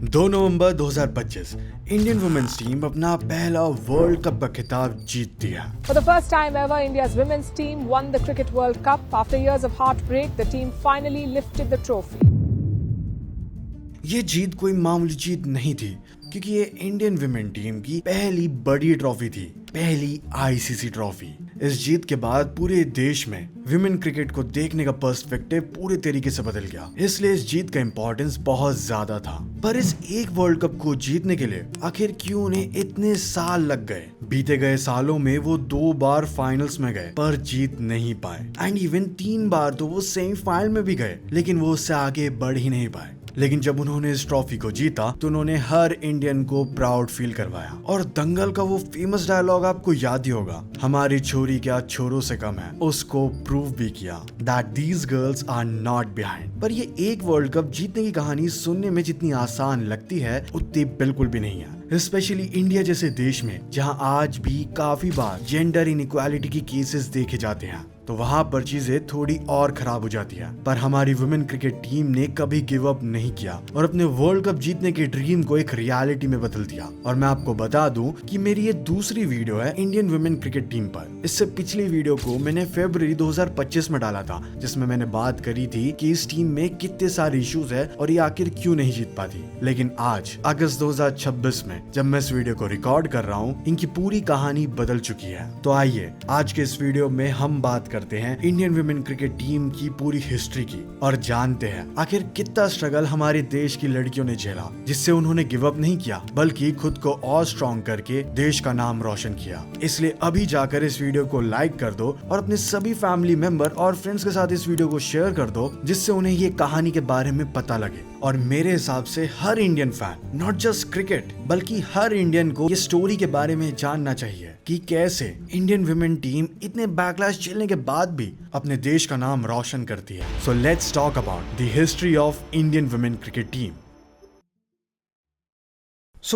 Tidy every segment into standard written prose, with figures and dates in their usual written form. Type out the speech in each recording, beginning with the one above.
2 नवंबर 2025 Indian women's team अपना पहला world cup का खिताब जीतती है। For the first time ever, India's women's team won the Cricket World Cup. After years of heartbreak, the team finally lifted the trophy. ये जीत कोई मामूली जीत नहीं थी, क्योंकि ये इंडियन विमेन टीम की पहली बड़ी ट्रॉफी थी, पहली आईसीसी ट्रॉफी। इस जीत के बाद पूरे देश में विमेन क्रिकेट को देखने का पर्सपेक्टिव पूरे तरीके से बदल गया, इसलिए इस जीत का इंपॉर्टेंस बहुत ज्यादा था। पर इस एक वर्ल्ड कप को जीतने के लिए आखिर क्यों उन्हें इतने साल लग गए? बीते गए सालों में वो 2 बार फाइनल्स में गए पर जीत नहीं पाए, एंड इवन 3 बार तो वो सेमीफाइनल में भी गए, लेकिन वो उससे आगे बढ़ ही नहीं पाए। लेकिन जब उन्होंने इस ट्रॉफी को जीता तो उन्होंने हर इंडियन को प्राउड फील करवाया। और दंगल का वो फेमस डायलॉग आपको याद ही होगा, हमारी छोरी क्या छोरों से कम है, उसको प्रूव भी किया that these girls are not behind. पर ये एक वर्ल्ड कप जीतने की कहानी सुनने में जितनी आसान लगती है उतनी बिल्कुल भी नहीं है, स्पेशली इंडिया जैसे देश में जहां आज भी काफी बार जेंडर इनइक्वालिटी की केसेस देखे जाते हैं, तो वहां पर चीजें थोड़ी और खराब हो जाती है। पर हमारी वुमेन क्रिकेट टीम ने कभी गिव अप नहीं किया और अपने वर्ल्ड कप जीतने के ड्रीम को एक रियलिटी में बदल दिया। और मैं आपको बता दूं कि मेरी ये दूसरी वीडियो है इंडियन वुमेन क्रिकेट टीम पर। इससे पिछली वीडियो को मैंने फरवरी 2025 में डाला था, जिसमें मैंने बात करी थी कि इस टीम में कितने सारे इश्यूज है और ये आखिर क्यों नहीं जीत पाती। लेकिन आज अगस्त 2026 में जब मैं इस वीडियो को रिकॉर्ड कर रहा हूँ, इनकी पूरी कहानी बदल चुकी है। तो आइए आज के इस वीडियो में हम बात करते हैं इंडियन वुमेन क्रिकेट टीम की पूरी हिस्ट्री की और जानते हैं आखिर कितना स्ट्रगल हमारे देश की लड़कियों ने झेला, जिससे उन्होंने गिव अप नहीं किया बल्कि खुद को और स्ट्रॉन्ग करके देश का नाम रोशन किया। इसलिए अभी जाकर इस वीडियो को लाइक कर दो और अपने सभी फैमिली मेंबर और फ्रेंड्स के साथ इस वीडियो को शेयर कर दो, जिससे उन्हें ये कहानी के बारे में पता लगे। और मेरे हिसाब से हर Indian fan, not just cricket बल्कि हर इंडियन को ये स्टोरी के बारे में जानना चाहिए कि कैसे इंडियन वुमेन टीम इतने बैकलैश झेलने के बाद भी अपने देश का नाम रोशन करती है। So let's talk about the history of Indian women cricket team.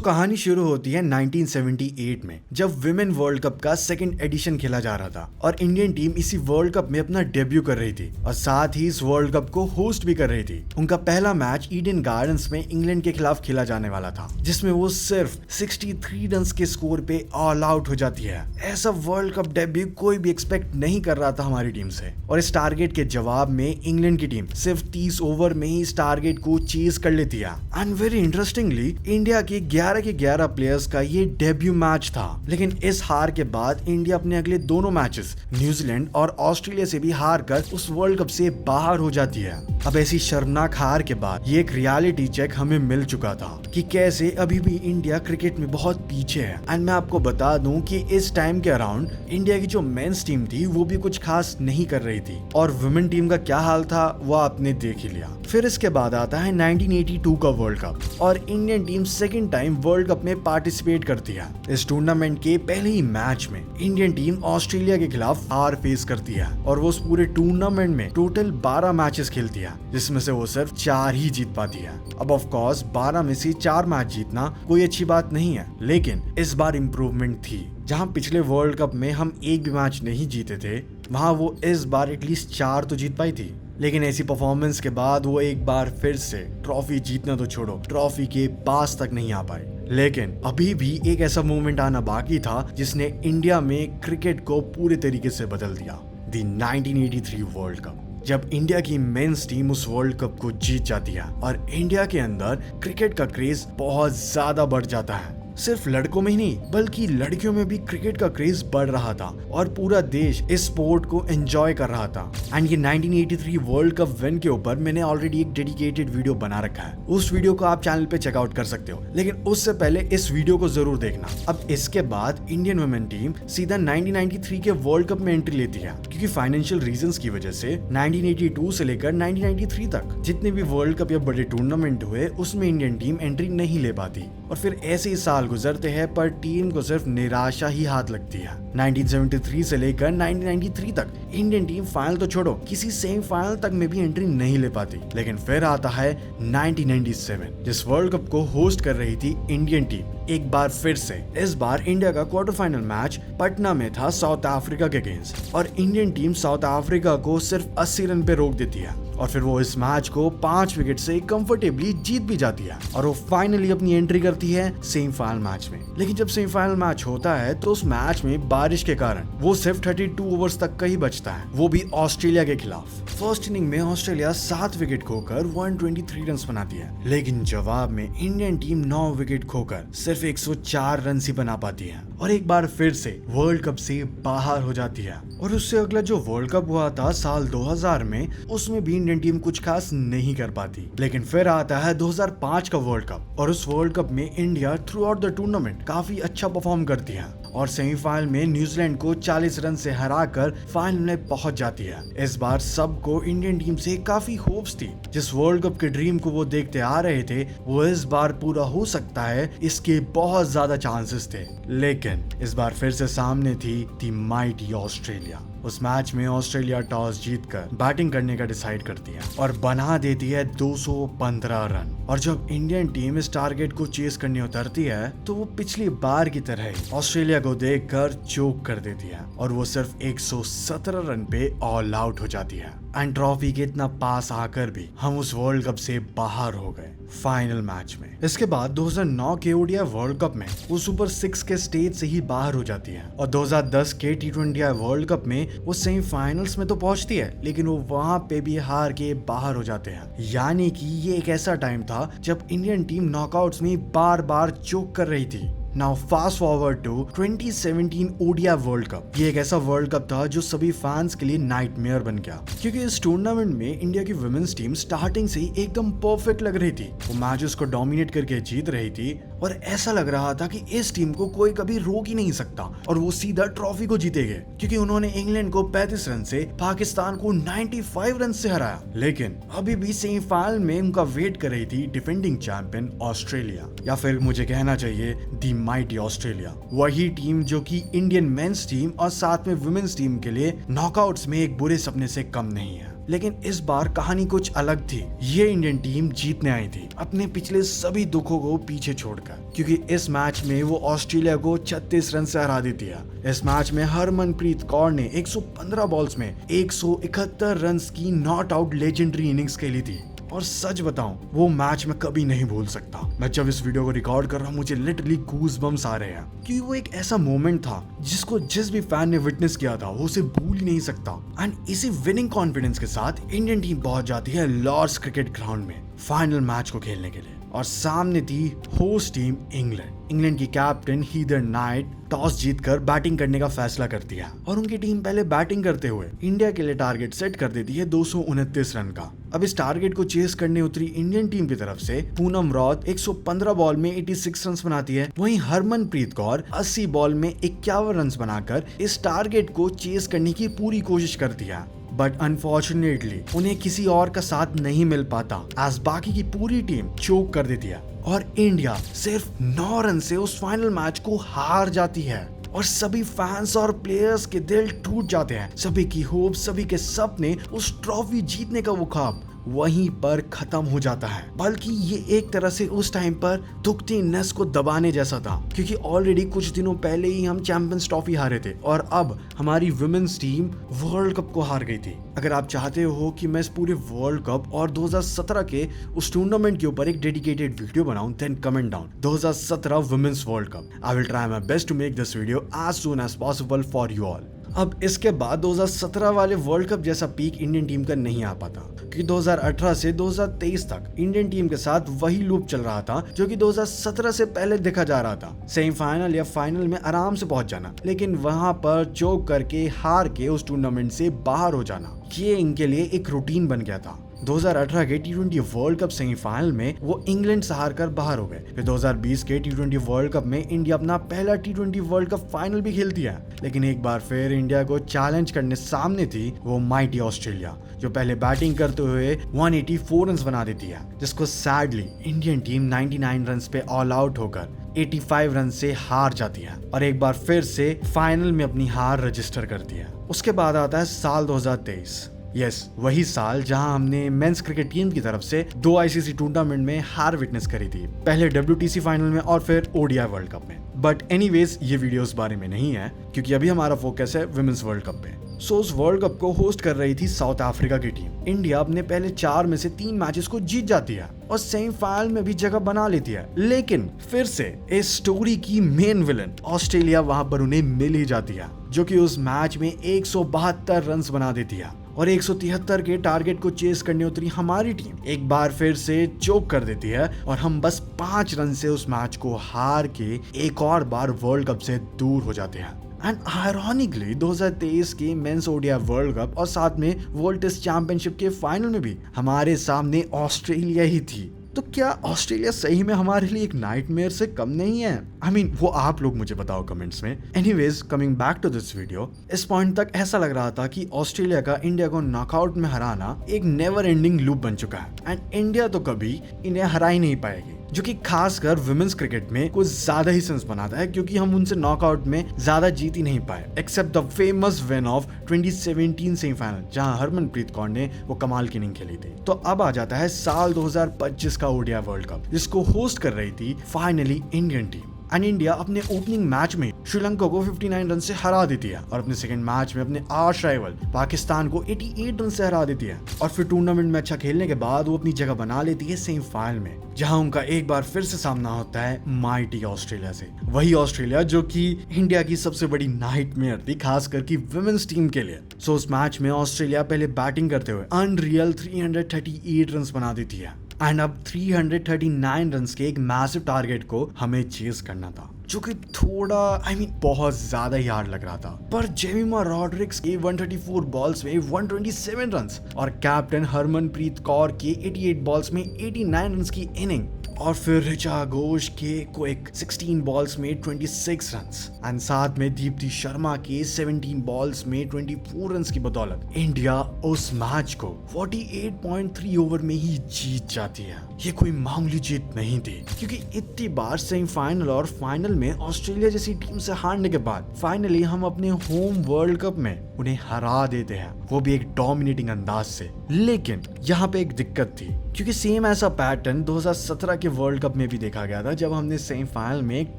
कहानी शुरू होती है 1978 में, जब विमेन वर्ल्ड कप का सेकंड एडिशन खेला जा रहा था और इंडियन टीम इसी वर्ल्ड कप में अपना डेब्यू कर रही थी और साथ ही इस वर्ल्ड कप को होस्ट भी कर रही थी। उनका पहला मैच ईडन गार्डन्स में इंग्लैंड के खिलाफ खेला जाने वाला था, जिसमें वो सिर्फ 63 रन के स्कोर पे ऑल आउट हो जाती है। ऐसा वर्ल्ड कप डेब्यू कोई भी एक्सपेक्ट नहीं कर रहा था हमारी टीम से, और इस टारगेट के जवाब में इंग्लैंड की टीम सिर्फ 30 ओवर में ही इस टारगेट को चेज कर लेती है। एंड वेरी इंटरेस्टिंगली इंडिया के 11 के 11 प्लेयर्स का ये डेब्यू मैच था। लेकिन इस हार के बाद इंडिया अपने अगले दोनों मैचेस न्यूजीलैंड और ऑस्ट्रेलिया से भी हार कर उस वर्ल्ड कप से बाहर हो जाती है। अब ऐसी शर्मनाक हार के बाद ये एक रियलिटी चेक हमें मिल चुका था कि कैसे अभी भी इंडिया क्रिकेट में बहुत पीछे है। एंड मैं आपको बता दूं कि इस टाइम के अराउंड इंडिया की जो मेंस टीम थी वो भी कुछ खास नहीं कर रही थी, और वुमेन टीम का क्या हाल था वो आपने देख ही लिया। फिर इसके बाद आता है 1982 का वर्ल्ड कप और Indian team second time world cup में पार्टिसिपेट करती है। इस टूर्नामेंट के पहले ही मैच में इंडियन टीम ऑस्ट्रेलिया के खिलाफ हार फेस करती है और वो उस पूरे टूर्नामेंट में टोटल 12 मैचेस खेलती है, जिसमें से वो सिर्फ 4 ही जीत पाती है। अब ऑफ कोर्स 12 में से 4 मैच जीतना कोई अच्छी बात नहीं है, लेकिन इस बार इम्प्रूवमेंट थी। जहां पिछले वर्ल्ड कप में हम एक भी मैच नहीं जीते थे, वहां वो इस बार एटलीस्ट 4 तो जीत पाई थी। लेकिन ऐसी परफॉर्मेंस के बाद वो एक बार फिर से ट्रॉफी जीतना तो छोड़ो, ट्रॉफी के पास तक नहीं आ पाए। लेकिन अभी भी एक ऐसा मोमेंट आना बाकी था जिसने इंडिया में क्रिकेट को पूरे तरीके से बदल दिया, द 1983 वर्ल्ड कप, जब इंडिया की मेंस टीम उस वर्ल्ड कप को जीत जाती है और इंडिया के अंदर क्रिकेट का क्रेज बहुत ज्यादा बढ़ जाता है। सिर्फ लड़कों में ही नहीं बल्कि लड़कियों में भी क्रिकेट का क्रेज बढ़ रहा था और पूरा देश इस स्पोर्ट को एंजॉय कर रहा था। एंड ये 1983 वर्ल्ड कप विन के ऊपर मैंने ऑलरेडी एक डेडिकेटेड वीडियो बना रखा है, उस वीडियो को आप चैनल पे चेकआउट कर सकते हो, लेकिन उससे पहले इस वीडियो को जरूर देखना। अब इसके बाद इंडियन वुमेन टीम सीधा 1993 के वर्ल्ड कप में एंट्री लेती है, क्योंकि फाइनेंशियल रीजंस की वजह से 1982 से लेकर 1993 तक जितने भी वर्ल्ड कप या बड़े टूर्नामेंट हुए उसमें इंडियन टीम एंट्री नहीं ले पाती, और फिर ऐसे ही साल गुजरते हैं पर टीम को सिर्फ निराशा ही हाथ लगती है। 1973 से लेकर 1993 तक इंडियन टीम फाइनल तो छोड़ो, किसी सेमीफाइनल तक में भी एंट्री नहीं ले पाती। लेकिन फिर आता है 1997, जिस वर्ल्ड कप को होस्ट कर रही थी इंडियन टीम एक बार फिर से। इस बार इंडिया का क्वार्टर फाइनल मैच पटना में था साउथ अफ्रीका के अगेंस्ट, और इंडियन टीम साउथ अफ्रीका को सिर्फ 80 रन पे रोक देती है, और फिर वो इस मैच को 5 विकेट से कंफर्टेबली जीत भी जाती है, और वो फाइनली अपनी एंट्री करती है सेमीफाइनल मैच में। लेकिन जब सेमीफाइनल मैच होता है तो उस मैच में बारिश के कारण वो सिर्फ 32 ओवर्स तक का ही बचता है, वो भी ऑस्ट्रेलिया के खिलाफ। फर्स्ट इनिंग में ऑस्ट्रेलिया 7 विकेट खोकर 123 रन बनाती है, लेकिन जवाब में इंडियन टीम 9 विकेट खोकर सिर्फ 104 रन ही बना पाती है, और एक बार फिर से वर्ल्ड कप से बाहर हो जाती है। और उससे अगला जो वर्ल्ड कप हुआ था साल 2000 में, उसमें भी इंडियन टीम कुछ खास नहीं कर पाती। लेकिन फिर आता है 2005 का वर्ल्ड कप, और उस वर्ल्ड कप में India through out the tournament काफी अच्छा परफॉर्म करती है, और सेमीफाइनल में न्यूजीलैंड को 40 रन से हराकर फाइनल में पहुंच जाती है। इस बार सबको इंडियन टीम से काफी होप्स थी। जिस वर्ल्ड कप के ड्रीम को वो देखते आ रहे थे, वो इस बार पूरा हो सकता है, इसके बहुत ज्यादा चांसेस थे। लेकिन इस बार फिर से सामने थी दी माइटी ऑस्ट्रेलिया। उस मैच में ऑस्ट्रेलिया टॉस जीतकर बैटिंग करने का डिसाइड करती है और बना देती है 215 रन। और जब इंडियन टीम इस टारगेट को चेस करने उतरती है तो वो पिछली बार की तरह ही ऑस्ट्रेलिया को देखकर चोक कर देती है, और वो सिर्फ 117 रन पे ऑल आउट हो जाती है। एंड ट्रॉफी के इतना पास आकर भी हम उस वर्ल्ड कप से बाहर हो गए फाइनल मैच में। इसके बाद 2009 के ओडीआई वर्ल्ड कप में वो सुपर 6 के स्टेज से ही बाहर हो जाती है, और 2010 के T20 वर्ल्ड कप में वो सेमीफाइनल्स में तो पहुंचती है, लेकिन वो वहां पे भी हार के बाहर हो जाते हैं। यानी कि ये एक ऐसा टाइम था जब इंडियन टीम नॉकआउट्स में बार बार चोक कर रही थी। Now fast forward to 2017 ODI world cup. ये एक ऐसा वर्ल्ड कप था जो सभी फैंस के लिए नाइटमेयर बन गया, क्योंकि इस टूर्नामेंट में इंडिया की वुमेन्स टीम स्टार्टिंग से ही एकदम परफेक्ट लग रही थी। वो मैचेस को डोमिनेट करके जीत रही थी, और ऐसा लग रहा था कि इस टीम को कोई कभी रोक ही नहीं सकता, और वो सीधा ट्रॉफी को जीतेंगे, क्योंकि उन्होंने इंग्लैंड को 35 रन से, पाकिस्तान को 95 रन से हराया। लेकिन अभी भी सेमीफाइनल में उनका वेट कर रही थी डिफेंडिंग चैंपियन ऑस्ट्रेलिया, या फिर मुझे कहना चाहिए दी माइटी ऑस्ट्रेलिया। वही टीम जो कि इंडियन मेंस टीम और साथ में वुमेन्स टीम के लिए नॉकआउट्स में एक बुरे सपने से कम नहीं है। लेकिन इस बार कहानी कुछ अलग थी। ये इंडियन टीम जीतने आई थी अपने पिछले सभी दुखों को पीछे छोड़कर, क्योंकि इस मैच में वो ऑस्ट्रेलिया को 36 रन से हरा देती है। इस मैच में हरमनप्रीत कौर ने 115 बॉल्स में 171 रन की नॉट आउट लेजेंडरी इनिंग्स खेली थी, और सच बताऊं वो मैच मैं कभी नहीं भूल सकता। मैं जब इस वीडियो को रिकॉर्ड कर रहा हूँ मुझे लिटरली गूज बम्स आ रहे हैं, क्योंकि वो एक ऐसा मोमेंट था जिसको जिस भी फैन ने विटनेस किया था वो उसे भूल ही नहीं सकता। एंड इसी विनिंग कॉन्फिडेंस के साथ इंडियन टीम पहुंच जाती है लॉर्ड्स क्रिकेट ग्राउंड में फाइनल मैच को खेलने के लिए, और सामने थी होस्ट टीम इंग्लैंड की कैप्टन हीदर नाइट टॉस जीतकर बैटिंग करने का फैसला करती है, और उनकी टीम पहले बैटिंग करते हुए इंडिया के लिए टारगेट सेट कर देती है 229 रन का। अब इस टारगेट को चेस करने उतरी इंडियन टीम की तरफ से पूनम रॉथ 115 बॉल में 86 रन बनाती है, वहीं हरमनप्रीत कौर 80 बॉल में 51 रन बनाकर इस टारगेट को चेस करने की पूरी कोशिश करती है। बट अनफॉर्चुनेटली उन्हें किसी और का साथ नहीं मिल पाता, एज बाकी की पूरी टीम चोक कर देती है, और इंडिया सिर्फ 9 रन से उस फाइनल मैच को हार जाती है। और सभी फैंस और प्लेयर्स के दिल टूट जाते हैं, सभी की होप, सभी के सपने, उस ट्रॉफी जीतने का वो ख्वाब वहीं पर खत्म हो जाता है। बल्कि ये एक तरह से उस टाइम पर दुखती नस को दबाने जैसा था, क्योंकि ऑलरेडी कुछ दिनों पहले ही हम चैंपियंस ट्रॉफी हारे थे, और अब हमारी वुमेन्स टीम वर्ल्ड कप को हार गई थी। अगर आप चाहते हो कि मैं इस पूरे वर्ल्ड कप और 2017 के उस टूर्नामेंट के ऊपर एक डेडिकेटेड वीडियो बनाऊं, then comment down 2017 women's world cup. I will try my best to make this video as soon as possible for you all. अब इसके बाद 2017 वाले वर्ल्ड कप जैसा पीक इंडियन टीम का नहीं आ पाता, क्योंकि 2018 से 2023 तक इंडियन टीम के साथ वही लूप चल रहा था जो कि 2017 से पहले देखा जा रहा था। सेमीफाइनल या फाइनल में आराम से पहुंच जाना, लेकिन वहां पर चोक करके हार के उस टूर्नामेंट से बाहर हो जाना, ये इनके लिए एक रूटीन बन गया था। 2018 के टी20 वर्ल्ड कप सेमीफाइनल में वो इंग्लैंड से हार कर बाहर हो गए। फिर 2020 के टी20 वर्ल्ड कप में इंडिया अपना पहला टी20 वर्ल्ड कप फाइनल भी खेलती है, लेकिन एक बार फिर इंडिया को चैलेंज करने सामने थी वो माइटी ऑस्ट्रेलिया, जो पहले बैटिंग करते हुए 184 रन बना देती है, जिसको सैडली इंडियन टीम 99 रन पे ऑल आउट होकर 85 रन से हार जाती है और एक बार फिर से फाइनल में अपनी हार रजिस्टर करती है। उसके बाद आता है साल 2023। यस, वही साल जहां हमने मेंस क्रिकेट टीम की तरफ से 2 आईसीसी टूर्नामेंट में हार विटनेस करी थी, पहले WTC फाइनल में और फिर ODI वर्ल्ड कप में। बट एनीवेज ये वीडियो उस बारे में नहीं है, क्योंकि अभी हमारा फोकस है विमेंस वर्ल्ड कप पे। सो उस वर्ल्ड कप को होस्ट कर रही थी साउथ अफ्रीका की टीम। इंडिया अपने पहले 4 में से 3 मैचेस को जीत जाती है और सेमीफाइनल में भी जगह बना लेती है, लेकिन फिर से इस स्टोरी की मेन विलन ऑस्ट्रेलिया वहां पर उन्हें मिल ही जाती है, जो कि उस मैच में 172 रन बना देती है और 173 के टारगेट को चेस करने उतरी हमारी टीम एक बार फिर से चोक कर देती है और हम बस 5 रन से उस मैच को हार के एक और बार वर्ल्ड कप से दूर हो जाते हैं। एंड आयरॉनिकली 2023 के मेंस ODI वर्ल्ड कप और साथ में वर्ल्ड टेस्ट चैंपियनशिप के फाइनल में भी हमारे सामने ऑस्ट्रेलिया ही थी। तो क्या ऑस्ट्रेलिया सही में हमारे लिए एक नाइटमेयर से कम नहीं है? I mean, वो आप लोग मुझे बताओ कमेंट्स में। Anyways, coming back to this video, इस पॉइंट तक ऐसा लग रहा था कि ऑस्ट्रेलिया का इंडिया को नॉकआउट में हराना एक नेवर एंडिंग लूप बन चुका है एंड इंडिया तो कभी इन्हें हरा ही नहीं पाएगी, जो कि खासकर वुमेन्स क्रिकेट में कुछ ज्यादा ही सेंस बनाता है, क्योंकि हम उनसे नॉकआउट में ज्यादा जीत ही नहीं पाए, except the famous win of 2017 semifinal, जहां हरमनप्रीत कौर ने वो कमाल की इनिंग खेली थी। तो अब आ जाता है साल 2025 का ODI वर्ल्ड कप, जिसको होस्ट कर रही थी finally Indian team. And India अपने ओपनिंग मैच में श्रीलंका को 59 रन से हरा देती है और अपने सेकंड मैच में अपने आर्च राइवल पाकिस्तान को 88 रन से हरा देती है और फिर टूर्नामेंट में अच्छा खेलने के बाद वो अपनी जगह बना लेती है सेमीफाइनल में, जहां उनका एक बार फिर से सामना होता है माइटी ऑस्ट्रेलिया से। वही ऑस्ट्रेलिया जो कि इंडिया की सबसे बड़ी नाइटमेयर थी, खासकर की वुमेन्स टीम के लिए। सो उस मैच में ऑस्ट्रेलिया पहले बैटिंग करते हुए अनरियल 338 रन बना देती है एंड अब 339 रन्स के एक मैसिव टारगेट को हमें चेस करना था, जो कि थोड़ा बहुत ज्यादा ही हार्ड लग रहा था। पर जेमिमा रॉड्रिक्स के 134 बॉल्स में 127 रन्स और कैप्टन हरमनप्रीत कौर के 88 बॉल्स में 89 रन्स की इनिंग और फिर ऋचा घोष के क्विक 16 बॉल्स में 26 रन्स एंड साथ में दीप्ति शर्मा के 17 बॉल्स में 24 रन्स की बदौलत इंडिया उस मैच को 48.3 ओवर में ही जीत जाती है। ये कोई मामूली जीत नहीं थी, क्योंकि इतनी बार सेमीफाइनल और फाइनल में ऑस्ट्रेलिया जैसी टीम से हारने के बाद फाइनली हम अपने होम वर्ल्ड कप में उन्हें हरा देते हैं, वो भी एक डोमिनेटिंग अंदाज से। लेकिन यहाँ पे एक दिक्कत थी, क्योंकि सेम ऐसा पैटर्न 2017 के वर्ल्ड कप में भी देखा गया था, जब हमने सेमीफाइनल में एक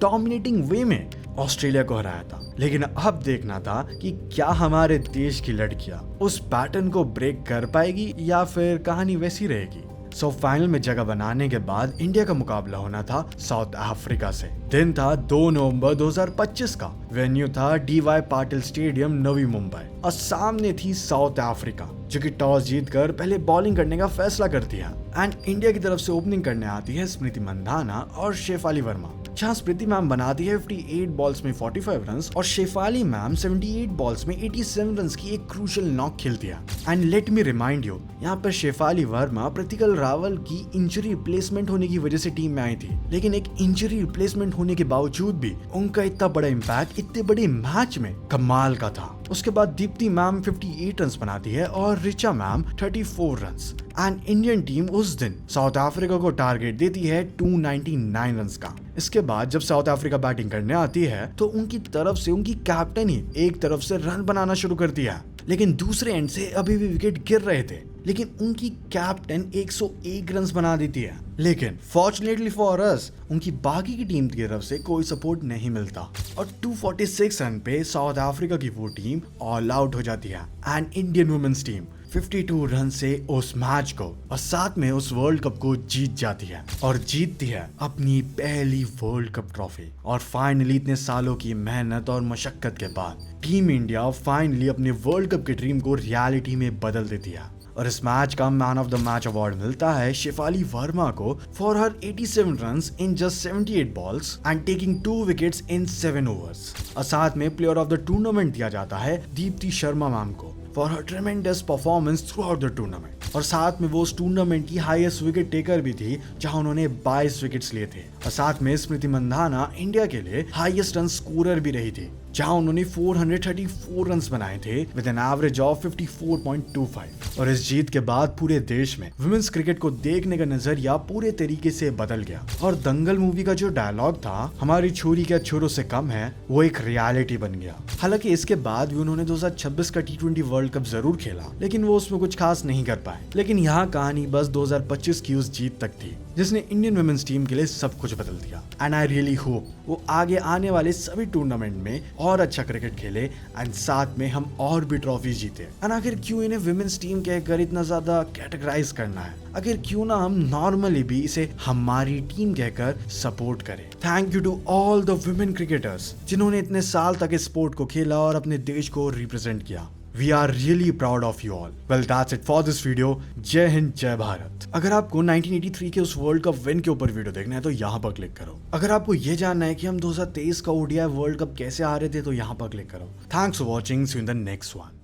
डोमिनेटिंग वे में ऑस्ट्रेलिया को हराया था। लेकिन अब देखना था कि क्या हमारे देश की लड़कियां उस पैटर्न को ब्रेक कर पाएगी या फिर कहानी वैसी रहेगी। सो फाइनल में जगह बनाने के बाद इंडिया का मुकाबला होना था साउथ अफ्रीका से। दिन था 2 नवंबर 2025 का, वेन्यू था DY पाटिल स्टेडियम, नवी मुंबई, और सामने थी साउथ अफ्रीका, जो कि टॉस जीतकर पहले बॉलिंग करने का फैसला करती है एंड इंडिया की तरफ से ओपनिंग करने आती है स्मृति मंधाना और शेफाली वर्मा, जहां स्मृति मैम बनाती है 58 बॉल्स में 45 रन और शेफाली मैम 78 बॉल्स में 87 रन की एक क्रूशियल नॉक खेलती है। And let me remind you, यहाँ पर शेफाली वर्मा प्रतिकल रावल की इंजरी रिप्लेसमेंट होने की वजह से टीम में आई थी, लेकिन एक इंजरी रिप्लेसमेंट होने के बावजूद भी उनका इतना बड़ा इम्पैक्ट इतने बड़े मैच में कमाल का था। उसके बाद दीप्ति मैम 58 रन बनाती है और Richa ma'am 34 run and Indian team उस दिन साउथ अफ्रीका को टारगेट देती है 299 रन का। इसके बाद जब साउथ अफ्रीका बैटिंग करने आती है तो उनकी तरफ से उनकी कैप्टन ही एक तरफ से रन बनाना शुरू कर दिया, लेकिन दूसरे एंड से अभी भी विकेट गिर रहे थे, लेकिन उनकी कैप्टन 101 रन बना देती है। लेकिन फॉर्चुनेटली फॉर अस उनकी बाकी की टीम की तरफ से कोई सपोर्ट नहीं मिलता और 246 रन पे साउथ अफ्रीका की वो टीम ऑल आउट हो जाती है and Indian women's team 52 run से उस मैच को और साथ में उस वर्ल्ड कप को जीत जाती है और जीतती है अपनी पहली वर्ल्ड कप ट्रॉफी। और फाइनली इतने सालों की मेहनत और मशक्कत के बाद टीम इंडिया फाइनली अपने वर्ल्ड कप के ड्रीम को रियलिटी में बदल देती है और इस मैच का man of the match award मिलता है शेफाली वर्मा को for her 87 runs in just 78 balls and taking 2 wickets in 7 overs. और साथ में प्लेयर ऑफ द टूर्नामेंट दिया जाता है दीप्ति शर्मा मैम को for her ट्रेमेंडस performance through out the tournament. और साथ में वो उस टूर्नामेंट की हाईएस्ट विकेट टेकर भी थी, जहां उन्होंने 22 विकेट्स लिए थे। और साथ में स्मृति मंधाना इंडिया के लिए हाईएस्ट रन स्कोरर भी रही थी, जहां उन्होंने 434 रन्स बनाए थे विद एन एवरेज ऑफ 54.25। और इस जीत के बाद पूरे देश में वुमेन्स क्रिकेट को देखने का नजरिया पूरे तरीके से बदल गया। और दंगल मूवी का जो डायलॉग था, हमारी छोरी क्या छोरों से कम है, वो एक रियलिटी बन गया। हालांकि इसके बाद भी उन्होंने 2026 का T20 वर्ल्ड कप जरूर खेला, लेकिन वो उसमें कुछ खास नहीं कर पाए। लेकिन यहाँ कहानी बस 2025 की उस जीत तक थी, जिसने इंडियन वुमेन्स टीम के लिए सब कुछ बदल दिया। एंड आई रियली होप वो आगे आने वाले सभी टूर्नामेंट में और अच्छा क्रिकेट खेले एंड साथ में हम और भी ट्रॉफी जीते। एंड आखिर क्यों इन्हें विमेन्स टीम कहकर इतना ज्यादा कैटेगराइज करना है? आखिर क्यों ना हम नॉर्मली भी इसे हमारी टीम कहकर सपोर्ट करें। Thank you to all the women cricketers जिन्होंने इतने साल तक इस स्पोर्ट को खेला और अपने देश को रिप्रेजेंट किया। We are really proud of you all. Well, that's it for this video. जय हिंद, जय भारत। अगर आपको 1983 के उस वर्ल्ड कप विन के ऊपर वीडियो देखना है तो यहाँ पर क्लिक करो। अगर आपको ये जानना है कि हम 2023 का ODI वर्ल्ड कप कैसे आ रहे थे तो यहाँ पर क्लिक करो। Thanks for watching. See you in the next one.